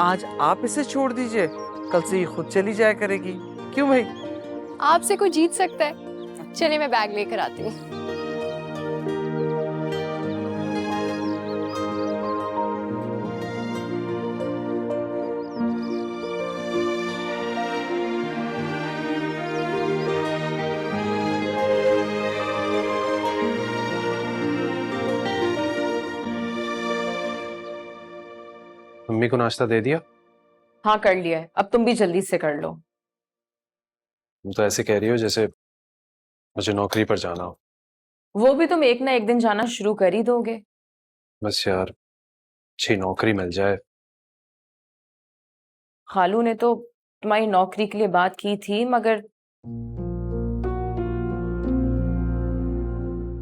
आज आप इसे छोड़ दीजिए, कल से ये खुद चली जाया करेगी। क्यों भाई? आपसे कोई जीत सकता है? चलिए मैं बैग लेकर आती हूँ। मम्मी को नाश्ता दे दिया? हाँ कर लिया है, अब तुम भी जल्दी से कर लो। तुम तो ऐसे कह रही हो जैसे मुझे नौकरी पर जाना हो। वो भी तुम एक ना एक दिन जाना शुरू कर ही दोगे। बस यार अच्छी नौकरी मिल जाए। खालू ने तो तुम्हारी नौकरी के लिए बात की थी, मगर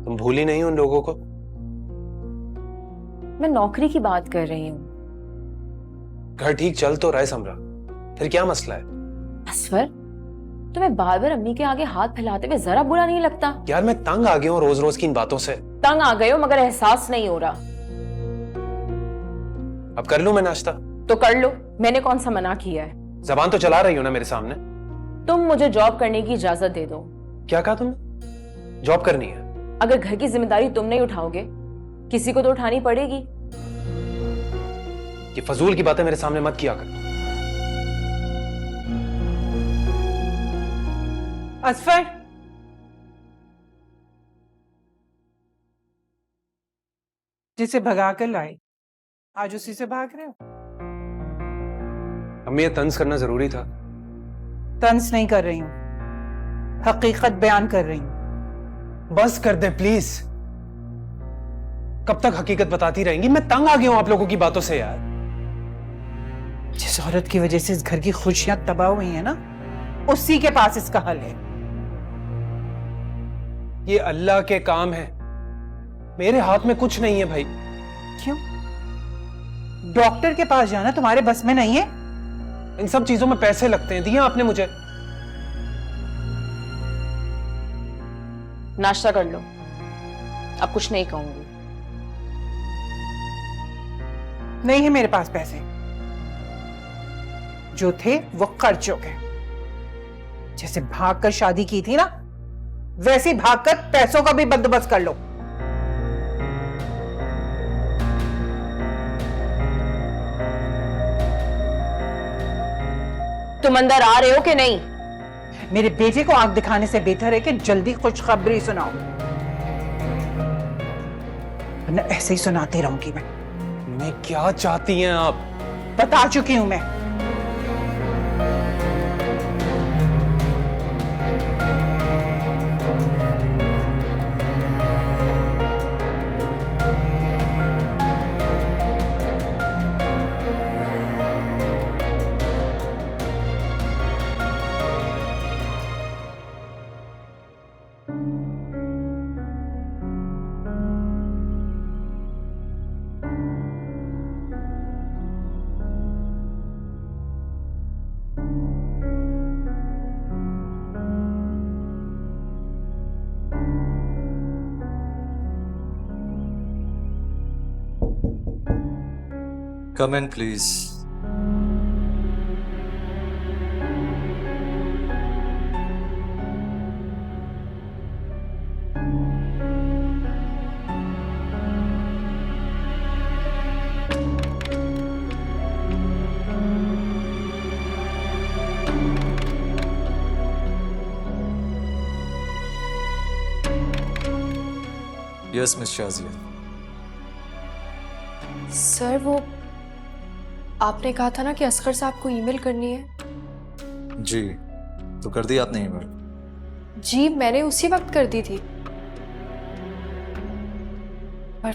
तुम भूली नहीं उन लोगों को? मैं नौकरी की बात कर रही हूँ। घर ठीक चल तो रहा है समरा, फिर क्या मसला है? असफर, तुम्हें बार बार अम्मी के आगे हाथ फैलाते हुए जरा बुरा नहीं लगता? यार मैं तंग आ गया हूँ रोज रोज की इन बातों से। तंग आ गए हो मगर एहसास नहीं हो रहा। अब कर लूं मैं नाश्ता? तो कर लो, मैंने कौन सा मना किया है? जबान तो चला रही हो ना मेरे सामने। तुम मुझे जॉब करने की इजाजत दे दो। क्या कहा तुमने? जॉब करनी है? अगर घर की जिम्मेदारी तुम नहीं उठाओगे, किसी को तो उठानी पड़ेगी। ये फजूल की बातें मेरे सामने मत किया कर। असफर, जिसे भगा कर लाए आज उसी से भाग रहे हो? अम्मी ये तंज करना जरूरी था? तंज नहीं कर रही हूं, हकीकत बयान कर रही हूं। बस कर दे प्लीज। कब तक हकीकत बताती रहेंगी? मैं तंग आ गया हूं आप लोगों की बातों से यार। जिस औरत की वजह से इस घर की खुशियां तबाह हुई है ना, उसी के पास इसका हल है। ये अल्लाह के काम है, मेरे हाथ में कुछ नहीं है भाई। क्यों? डॉक्टर के पास जाना तुम्हारे बस में नहीं है? इन सब चीजों में पैसे लगते हैं, दिया आपने मुझे। नाश्ता कर लो, अब कुछ नहीं कहूंगी। नहीं है मेरे पास पैसे, जो थे वो कर चुके। जैसे भागकर शादी की थी ना, वैसे भागकर पैसों का भी बंदोबस्त कर लो। तुम अंदर आ रहे हो कि नहीं? मेरे बेटे को आंख दिखाने से बेहतर है कि जल्दी खुशखबरी सुनाओ, वरना ऐसे ही सुनाती रहूंगी मैं। क्या चाहती हैं आप? बता चुकी हूं मैं। Come in, please. Yes, Miss Shazia. Sir वो आपने कहा था ना कि असगर साहब को ईमेल करनी है। जी, तो कर दी आपने ईमेल? जी मैंने उसी वक्त कर दी थी, पर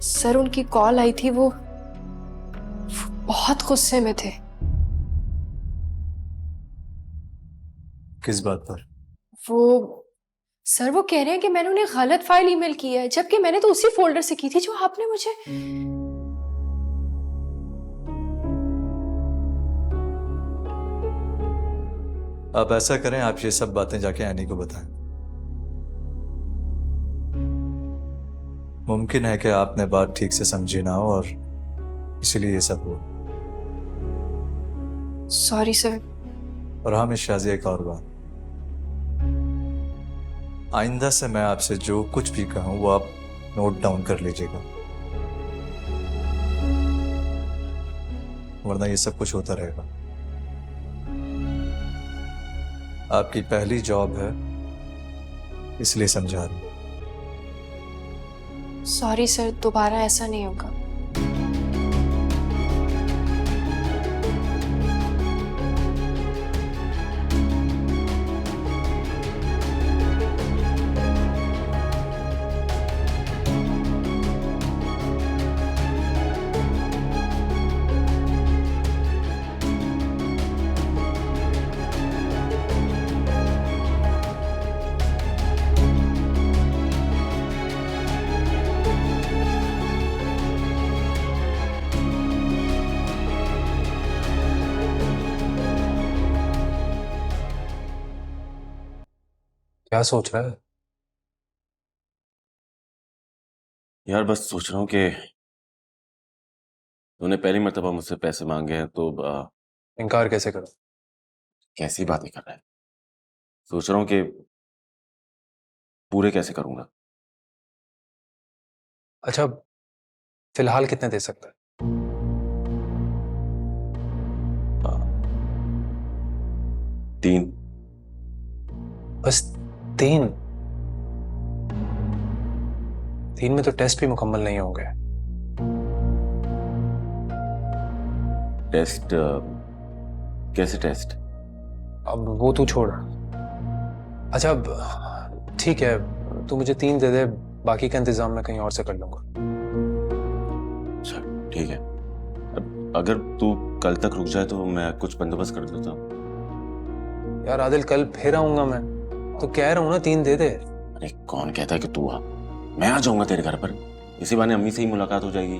सर उनकी कॉल आई थी, वो बहुत गुस्से में थे। किस बात पर? वो सर वो कह रहे हैं कि मैंने उन्हें गलत फाइल ईमेल की है, जबकि मैंने तो उसी फोल्डर से की थी जो आपने मुझे। आप ऐसा करें, आप ये सब बातें जाके एनी को बताएं। मुमकिन है कि आपने बात ठीक से समझी ना हो और इसीलिए ये सब हुआ। Sorry sir. और हाँ मिस शाजिया, एक और बात, आइंदा से मैं आपसे जो कुछ भी कहूँ वो आप नोट डाउन कर लीजिएगा, वरना ये सब कुछ होता रहेगा। आपकी पहली जॉब है, इसलिए समझा रहा हूं। सॉरी सर, दोबारा ऐसा नहीं होगा। क्या सोच रहा है? यार बस सोच रहा हूँ कि तूने पहली मर्तबा मुझसे पैसे मांगे हैं तो इनकार कैसे करो? कैसी बातें कर रहा है। सोच रहा हूँ कि पूरे कैसे करूंगा। अच्छा, फिलहाल कितने दे सकता है? 3। बस 3? 3 में तो टेस्ट भी मुकम्मल नहीं होंगे। टेस्ट? कैसे टेस्ट? अब वो तू छोड़। अच्छा अब ठीक है, तू मुझे 3 दे दे, बाकी का इंतजाम मैं कहीं और से कर लूंगा। अच्छा ठीक है। अब अगर तू कल तक रुक जाए तो मैं कुछ बंदोबस्त कर देता हूँ। यार आदिल, कल फिर आऊंगा मैं, तो कह रहा हूँ ना 3 दे दे। अरे कौन कहता है कि तू आ, मैं आ जाऊंगा तेरे घर पर। इसी बहाने अम्मी से ही मुलाकात हो जाएगी।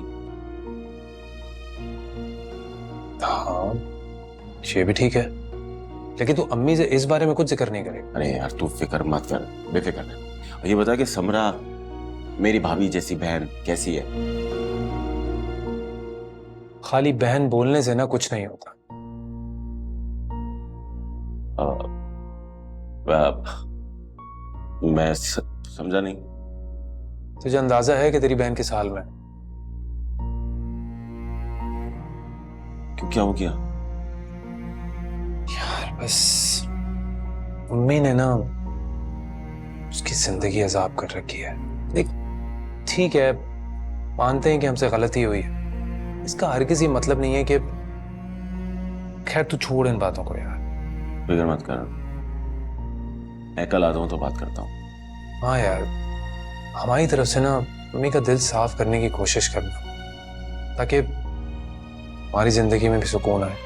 हाँ ये भी ठीक है, लेकिन तू अम्मी से इस बारे में कुछ जिक्र नहीं करेगा। अरे यार तू फिक्र मत कर, बेफिक्र रह। और ये बता कि समरा मेरी भाभी जैसी बहन कैसी है? खाली बहन बोलने से ना कुछ नहीं होता। मैं समझा नहीं। तुझे अंदाजा है कि तेरी बहन किस हाल में है? क्यों, क्या हो गया? यार बस मम्मी ने ना उसकी जिंदगी अजाब कर रखी है। देख ठीक है, मानते हैं कि हमसे गलती हुई है, इसका हरगिज़ ये मतलब नहीं है कि, खैर तू छोड़ इन बातों को यार। फिक्र मत कर, मैं कल आता हूँ तो बात करता हूँ। हाँ यार, हमारी तरफ से ना मम्मी का दिल साफ करने की कोशिश करना, ताकि हमारी जिंदगी में भी सुकून आए।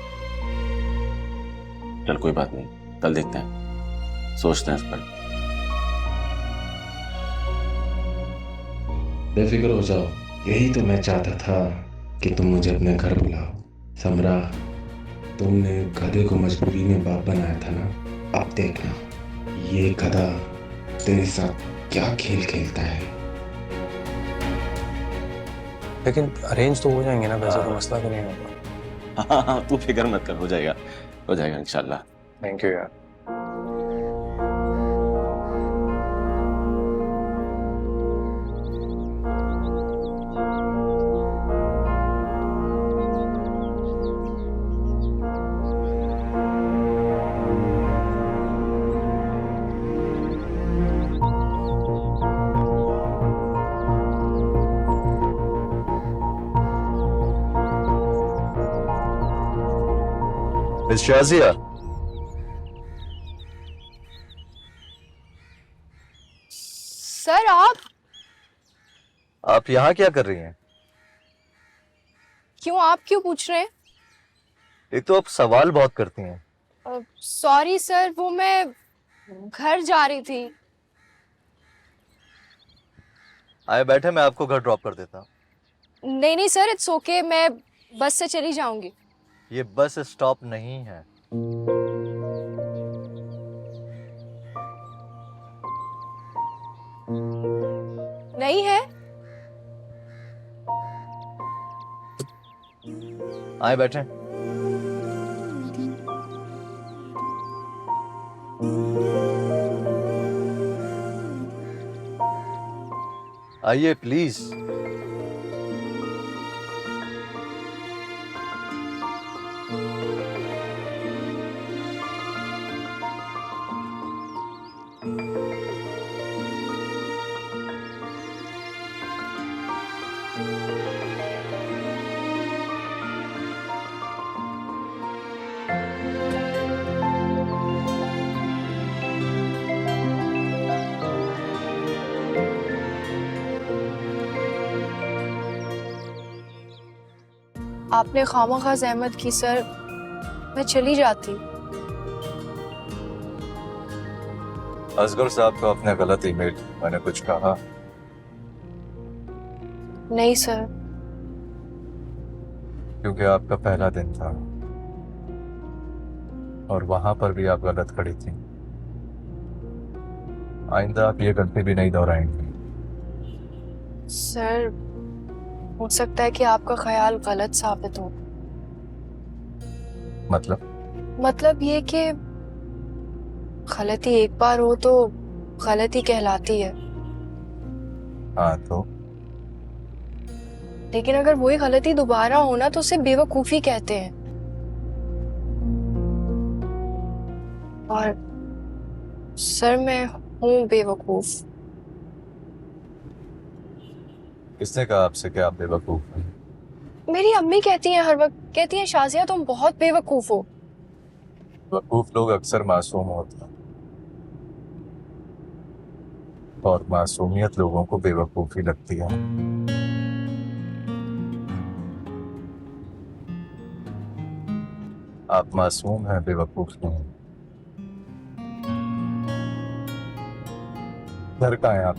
चल कोई बात नहीं, कल देखते हैं, सोचते हैं इस पर। बेफिक्र हो जाओ, यही तो मैं चाहता था कि तुम मुझे अपने घर बुलाओ। समरा, तुमने गधे को मजबूरी में बाप बनाया था ना, अब देखना ये गधा तेरे साथ क्या खेल खेलता है। लेकिन अरेंज तो हो जाएंगे ना, पैसे का मसला तो नहीं होगा। हाँ तू फिक्र मत कर, हो जाएगा इंशाल्लाह। थैंक यू यार। मिस शाजिया, सर आप यहाँ क्या कर रही हैं? आप क्यों पूछ रहे हैं? एक तो आप सवाल बहुत करती हैं। सॉरी सर, वो मैं घर जा रही थी। आए बैठे, मैं आपको घर ड्रॉप कर देता हूँ। नहीं सर, इट्स ओके, मैं बस से चली जाऊंगी। ये बस स्टॉप नहीं है। नहीं है? आए बैठे। आइए प्लीज। आपने खामखा ज़हमत की सर, मैं चली जाती। असगर साहब को अपने गलत ईमेल, मैंने कुछ कहा? नहीं सर। क्योंकि आपका पहला दिन था और वहां पर भी आप गलत खड़ी थी। आइंदा आप ये गलती भी नहीं दोहराएंगे। सर, हो सकता है कि आपका ख्याल गलत साबित हो। मतलब ये कि गलती एक बार हो तो गलती कहलाती है, हाँ तो लेकिन अगर वही गलती दोबारा हो ना तो उसे बेवकूफी कहते हैं। और सर, मैं हूँ बेवकूफ। किसने कहा आपसे कि आप बेवकूफ हैं? मेरी अम्मी कहती हैं, हर वक्त कहती हैं, शाजिया तुम बहुत बेवकूफ हो। बेवकूफ लोग अक्सर मासूम होते हैं और मासूमियत लोगों को बेवकूफी लगती है। आप मासूम हैं, बेवकूफ नहीं। घर कहाँ हैं आप?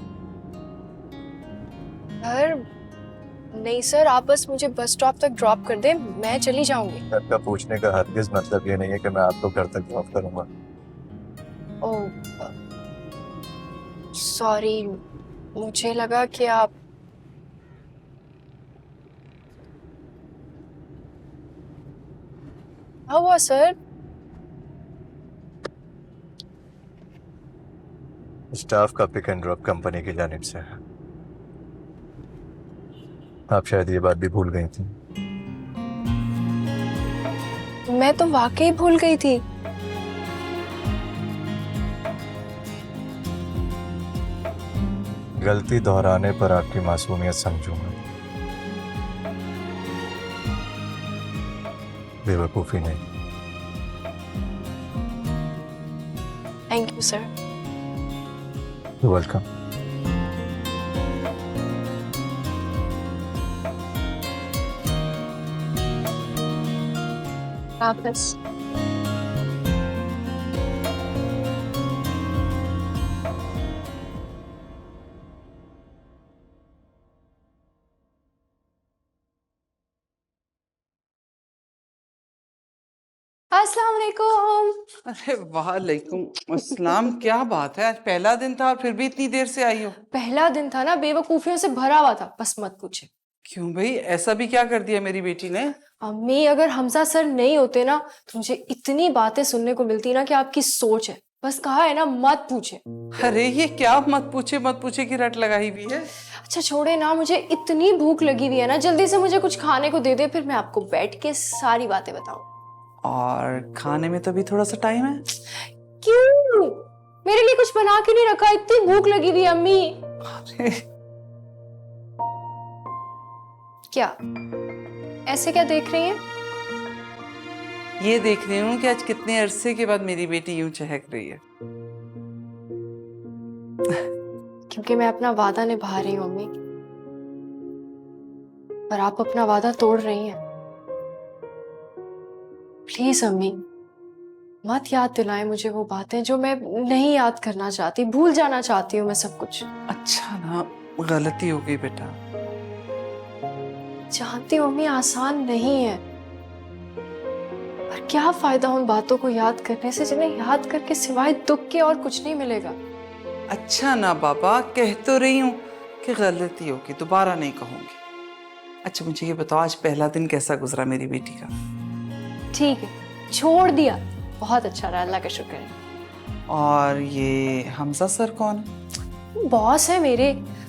घर नहीं सर, आप बस मुझे बस स्टॉप तक ड्रॉप कर दें, मैं चली जाऊंगी। घर का पूछने का हरगिज मतलब ये नहीं है कि मैं आपको घर तक ड्रॉप करूंगा। ओह सॉरी, मुझे लगा कि आप क्या हुआ सर? स्टाफ का पिक एंड ड्रॉप कंपनी की जानिब से है। आप शायद ये बात भी भूल गई थी। मैं तो वाकई भूल गई थी। गलती दोहराने पर आपकी मासूमियत समझूंगा, बेवकूफी नहीं। Thank you sir. वेलकम। हाफिज। अस्सलाम वालेकुम। अरे वालेकुम अस्सलाम, क्या बात है, आज पहला दिन था और फिर भी इतनी देर से आई हो? पहला दिन था ना, बेवकूफियों से भरा हुआ था, बस मत पूछे। क्यों भाई, ऐसा भी क्या कर दिया मेरी बेटी ने? अम्मी, अगर हमजा सर नहीं होते ना तो मुझे इतनी बातें सुनने को मिलती ना कि आपकी सोच है। बस कहा है ना, मत पूछे। अरे ये क्या मत पूछे की रट लगाई हुई है? अच्छा छोड़े ना, मुझे इतनी भूख लगी हुई है ना, जल्दी से मुझे कुछ खाने को दे दे, फिर मैं आपको बैठ के सारी बातें बताऊं। और खाने में तो भी थोड़ा सा टाइम है। क्यों? मेरे लिए कुछ बना के नहीं रखा? इतनी भूख लगी हुई है अम्मी। अरे क्या ऐसे क्या देख रही हैं? ये देख रही हूँ कि आज कितने अरसे के बाद मेरी बेटी यूं चहक रही है। क्योंकि मैं अपना वादा निभा रही हूँ अम्मी, पर आप अपना वादा तोड़ रही हैं। प्लीज अम्मी, मत याद दिलाएं मुझे वो बातें जो मैं नहीं याद करना चाहती, भूल जाना चाहती हूँ मैं सब कुछ। अच्छा ना, गलती हो गई बेटा। जानती हूँ अम्मी, आसान नहीं है, पर क्या फायदा उन बातों को याद करने से जिन्हें याद करके सिवाय दुख के और कुछ नहीं मिलेगा। अच्छा ना बाबा, कह तो रही हूँ कि गलती होगी, दोबारा नहीं कहूंगी। अच्छा मुझे ये बताओ, आज पहला दिन कैसा गुजरा मेरी बेटी का? ठीक है, छोड़ दिया, बहुत अच्छा रहा, अल्लाह का शुक्र है। और ये हमजा सर कौन है? बॉस है मेरे,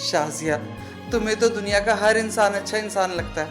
शाजिया, तुम्हें तो दुनिया का हर इंसान अच्छा इंसान लगता है.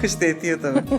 कुछ देती हो तुम्हें.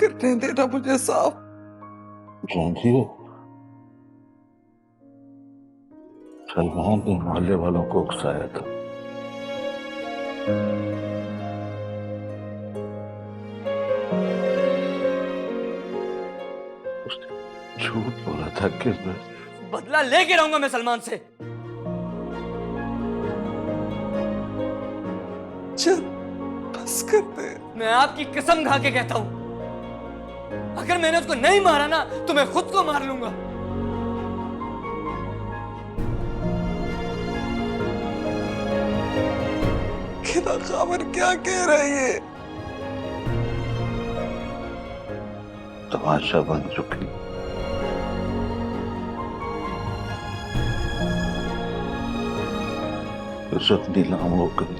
करने देना मुझे साफ. जानती हो, सलमान ने मोहल्ले वालों को उकसाया था. उसने झूठ बोला था कि मैं बदला लेके रहूंगा मैं सलमान से. चल बस कर दे. मैं आपकी कसम खा के कहता हूं, अगर मैंने उसको नहीं मारा ना तो मैं खुद को मार लूंगा. कितना खबर क्या कह रही है? तमाशा बन चुकी. इज्जत नीलाम हो गई.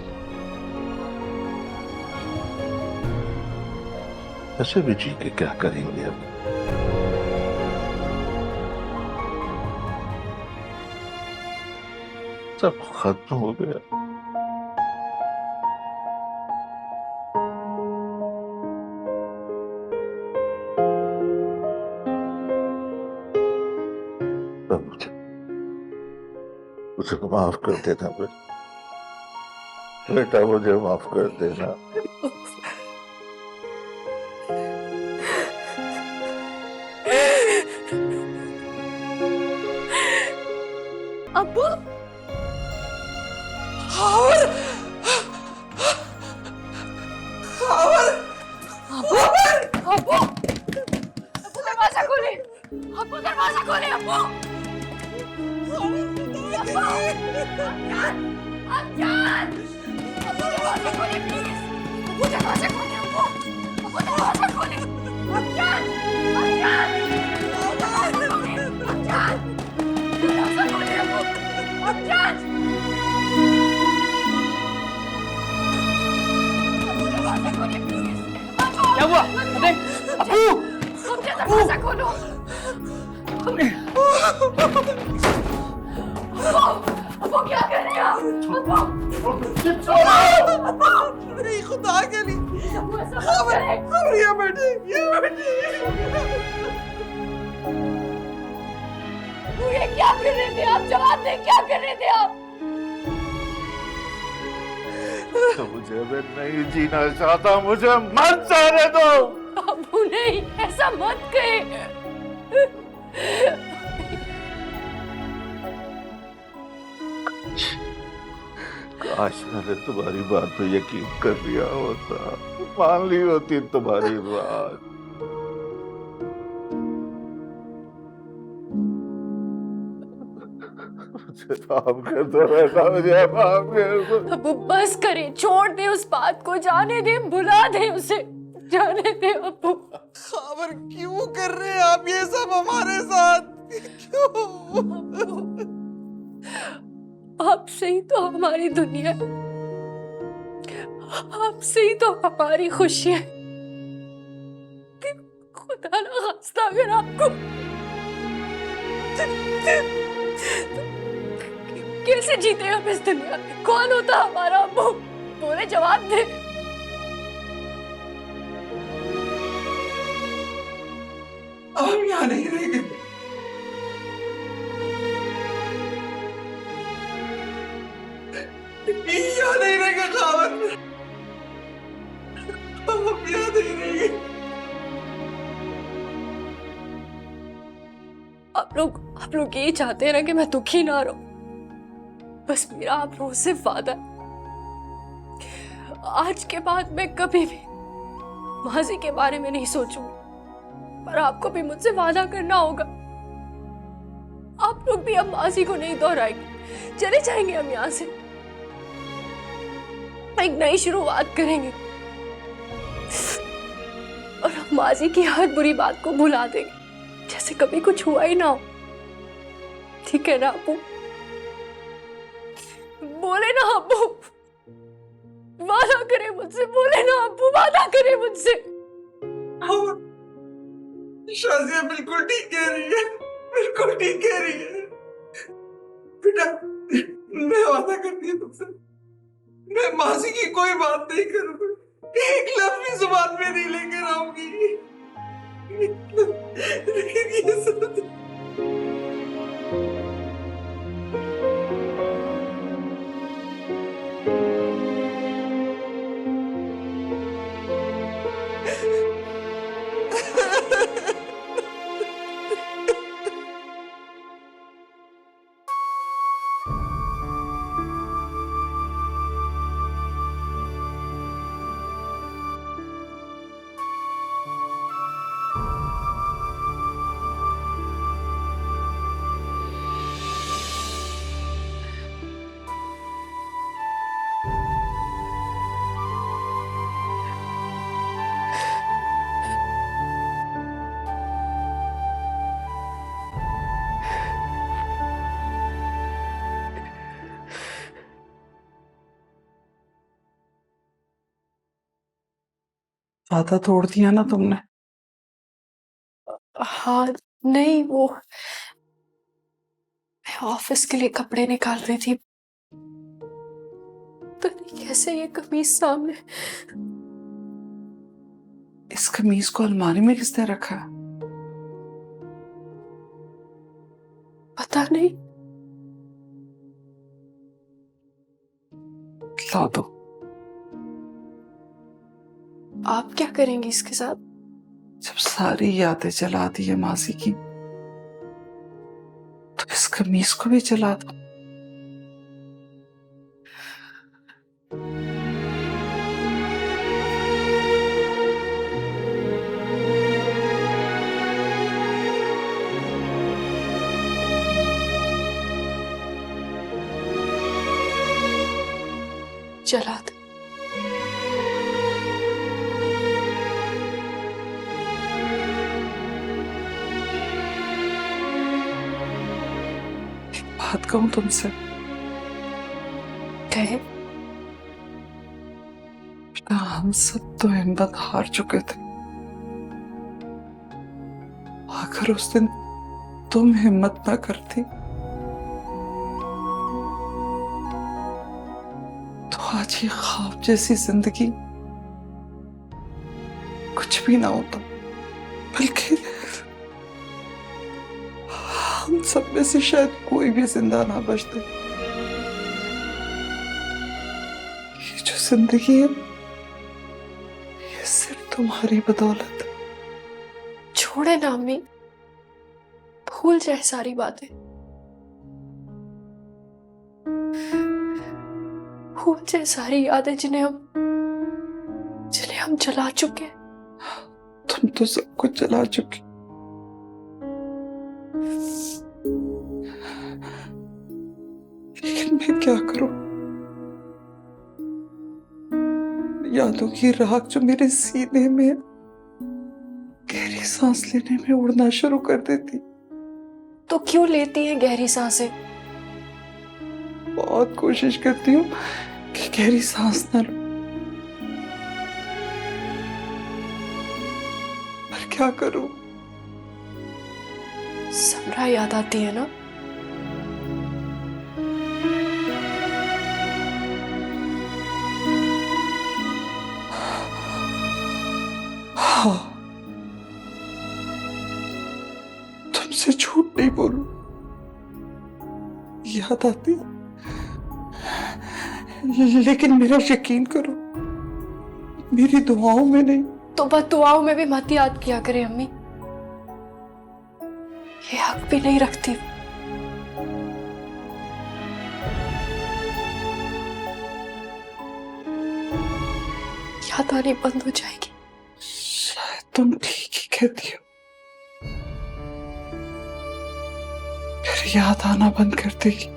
ऐसे भी जी के क्या करेंगे अब? सब खत्म हो गया. मुझे माफ कर देना बेटा, मुझे माफ कर देना. अब्बू. खबर खबर अब्बू. अब्बू. अब्बू दरवाजा खोले. अब्बू दरवाजा खोले. अब्बू. अब्बू दरवाजा खोले प्लीज. अब्बू दरवाजा खोले. अब्बू. अब्बू दरवाजा खोले. अब्जान. अब्जान. अब्जान. दरवाजा खोले अब्बू. अब्जान. अब्बू दरवाजा खोले प्लीज. क्या हुआ? अबे अब्बू. मुझे दरवाजा खोलो. अब्बू क्या कर रहे हो? नहीं खुदा के लिए. अब्बू ऐसा मत करें. खबर ये बैठे. ये क्या कर रहे थे आप? जवाब दें, क्या कर रहे थे आप? तो मुझे मैं नहीं जीना चाहता, मुझे मर जाने दो. अब्बू नहीं, ऐसा मत कहे. काश मैंने तुम्हारी बात पे यकीन कर लिया होता, मान ली होती तुम्हारी बात. माफ कर दो बेटा, मुझे माफ कर दो। अबू बस करे, छोड़ दे उस बात को, जाने दे, भुला दे उसे, जाने दे अबू। खावर क्यों कर रहे हैं आप ये सब हमारे साथ? क्यों? आपसे ही तो हमारी दुनिया है, आपसे ही तो हमारी खुशी है। खुदा ना खास्ता अगर आपको कैसे जीते हम इस दुनिया में? कौन होता हमारा अबू? बोले, जवाब दे। हम यहाँ नहीं रहेंगे। यहाँ नहीं रहेंगे खावर, हम यहाँ नहीं रहेंगे। आप लोग यही चाहते हैं ना कि मैं दुखी ना रहूं। बस मेरा आप लोगों से वादा है, आज के बाद मैं कभी भी माजी के बारे में नहीं सोचूंगी। पर आपको भी मुझसे वादा करना होगा, आप लोग भी अब माजी को नहीं दोहराएंगे। चले जाएंगे हम यहाँ से, एक नई शुरुआत करेंगे और हम माजी की हर बुरी बात को भुला देंगे, जैसे कभी कुछ हुआ ही ना हो। ठीक है ना अबू? बोले ना अबू, वादा करे मुझसे, बोले ना अबू, वादा करे मुझसे। शाजिया बिल्कुल ठीक कह रही है, बिल्कुल ठीक कह रही है। बेटा, मैं वादा करती हूँ तुमसे, मैं मासी की कोई बात नहीं करूंगा, एक लफ्ज भी जुबान में नहीं लेकर आऊंगी। लेकिन ये सब वादा तोड़ दिया ना तुमने? हाँ, नहीं, वो मैं ऑफिस के लिए कपड़े निकाल रही थी, तो कैसे ये कमीज सामने। इस कमीज को अलमारी में किसने रखा? पता नहीं। ला दो। आप क्या करेंगी इसके साथ? जब सारी यादें जला दी है मासी की, तो इस कमीज को भी जला दो। जला दे। बात कहूं तुमसे? कहे। हम सब तो हिम्मत हार चुके थे, अगर उस दिन तुम हिम्मत ना करती तो आज ये ख्वाब जैसी जिंदगी कुछ भी ना होता, बल्कि हम सब में से शायद कोई भी जिंदा ना बचते। ये जो जिंदगी है, ये सिर्फ तुम्हारी बदौलत है। छोड़े ना अम्मी, भूल जाए सारी बातें, भूल जाए सारी यादें जिन्हें हम जला चुके हैं। तुम तो सब कुछ जला चुकी। लेकिन मैं क्या करूं? यादों की राख जो मेरे सीने में गहरी सांस लेने में उड़ना शुरू कर देती। तो क्यों लेती हैं गहरी सांसें? बहुत कोशिश करती हूँ कि गहरी सांस न लूं, पर क्या करूं? समरा याद आती है ना? हाँ, तुमसे झूठ नहीं बोलूं, याद आती, लेकिन मेरा यकीन करो, मेरी दुआओं में नहीं। तो बस दुआओं में भी मत याद किया करें अम्मी, ये हक भी नहीं रखती। याद आनी बंद हो जाएगी। शायद तुम ठीक ही कहती हो, फिर याद आना बंद कर देगी।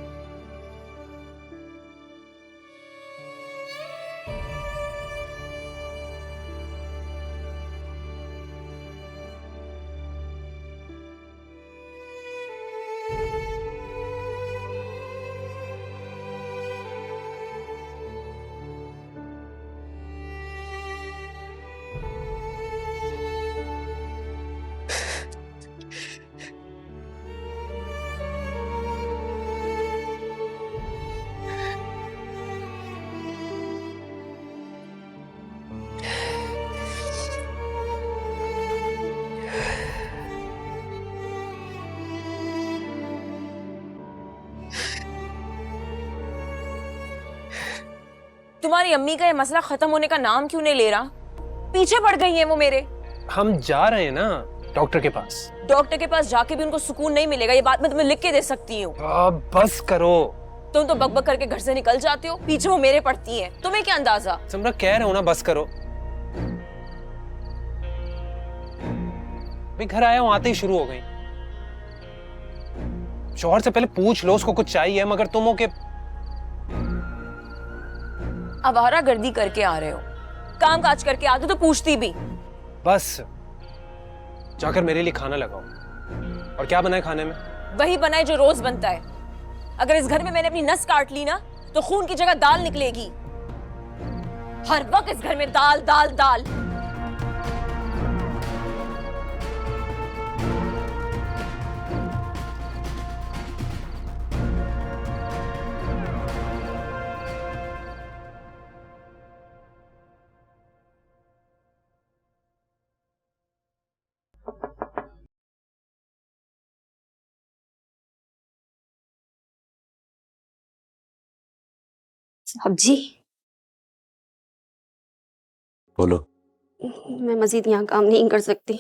तुम्हारी अम्मी का ये मसला खत्म होने का नाम क्यों नहीं ले रहा? पीछे पड़ गई हैं वो मेरे। हम जा रहे हैं ना डॉक्टर के पास। डॉक्टर के पास जाके भी उनको सुकून नहीं मिलेगा, ये बात मैं तुम्हें लिख के दे सकती हूँ। बस करो। तुम तो बकबक करके घर से निकल जाते हो, पीछे वो मेरे पड़ती है। तुम्हें क्या अंदाजा? समरा कह रहे हो ना बस करो। भाई घर आया हूं, आते ही शुरू हो गई। शौहर से पहले पूछ लो उसको कुछ चाहिए, मगर तुम हो के आवारागर्दी करके आ रहे हो, काम काज करके आते तो पूछती भी। बस जाकर मेरे लिए खाना लगाओ। और क्या बनाए खाने में? वही बनाए जो रोज बनता है। अगर इस घर में मैंने अपनी नस काट ली ना तो खून की जगह दाल निकलेगी। हर वक्त इस घर में दाल दाल दाल। साहब जी, बोलो। मैं मजीद यहाँ काम नहीं कर सकती।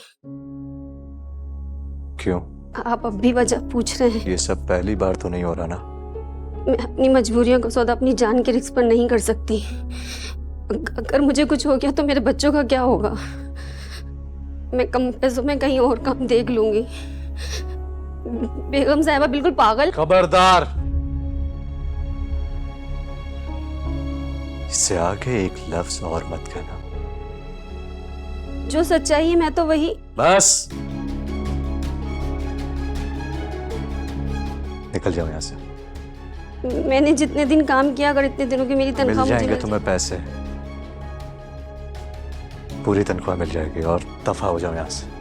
क्यों? आप अब भी वजह पूछ रहे हैं? ये सब पहली बार तो नहीं हो रहा ना। मैं अपनी मजबूरियों को सौदा अपनी जान के रिस्क पर नहीं कर सकती। अगर मुझे कुछ हो गया तो मेरे बच्चों का क्या होगा? मैं कम पैसों में कहीं और काम देख लूंगी। बेगम साहिबा बिल्कुल पागल। खबरदार, इससे आगे एक लफ्ज और मत कहना। जो सच्चाई है मैं तो वही। बस निकल जाओ यहाँ से। मैंने जितने दिन काम किया, अगर इतने दिनों की मेरी तनख्वाह मिल जाएंगे तुम्हें पैसे, पूरी तनख्वाह मिल जाएगी और दफा हो जाओ यहाँ से।